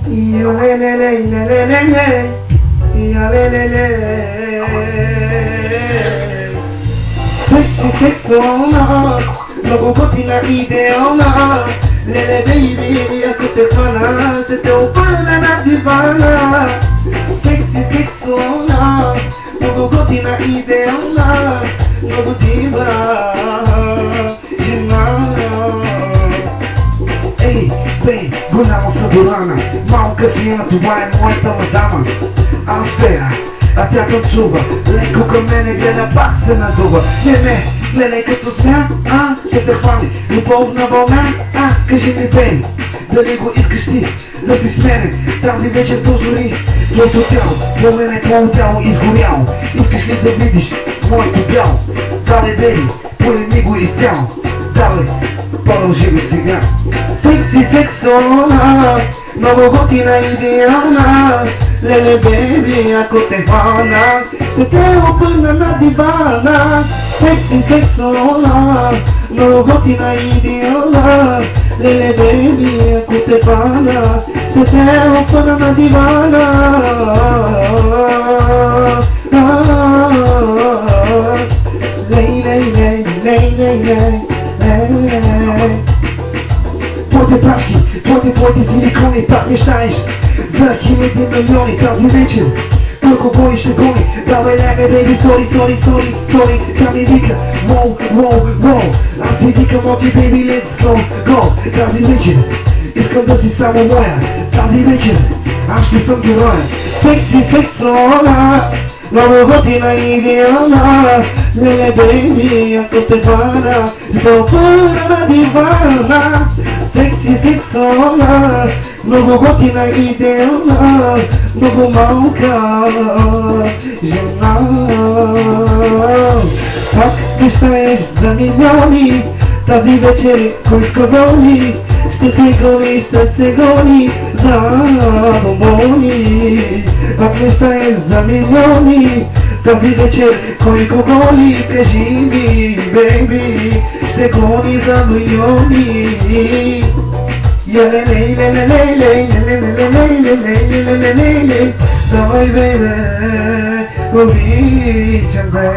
Ya le le le le le le le. Ya le le le. Sexy sexona, logo gotina ideona. Lele baby, ako te fana, te upana na divana. Sexy sexona, logo gotina ideona. Logo diva, ei, bem, Gunão Saburana, mal caminhando, vai muito madama. À espera, até a chuva, leco com menega na base na duva. Lele que tu smea, ce te fami, любов на вълна, кажи ми бей, дали го искаш ти, да си с мене, тази вечер до зори. Твоето тяло, до мене твое тяло изгоряло, искаш ли да видиш моето бяло? Давай беби, поеми го изцяло, давай, продължи го сега. Секси сексона, много готина идеална. Леле беби, ако те хвана, ще те опъна на дивана. Секси сексона, много готина идеална. Леле беби, ако те хвана, ще те опъна на дивана. Лей, лей, лей, лей, лей, лей. Твоите прашки, твоите силикони, так мечтаеш за хиляди милиони тази вечер. Толко боли ще гони, давай лягай, бейби, сори. Тя ми вика, воу, аз си викам, оти, бейби, let's go. Тази вечер, искам да си само моя. Тази вечер, аз ще съм героя. Секси сексона, много готина идеална. Леле бейби, ако те хвана, ще опъна на дивана. Секси сексона, много готина идеална, много малка жена. Пак мечтаеш за милиони, тази вечер кой иска гони, ще се гони за бомбони. Пак мечтаеш за милиони, тази вечер кой го гони, кажи ми, бейби, ще гони за милиони. Я ле ле ле ле ле ле ле, давай бейбе, обичам бе.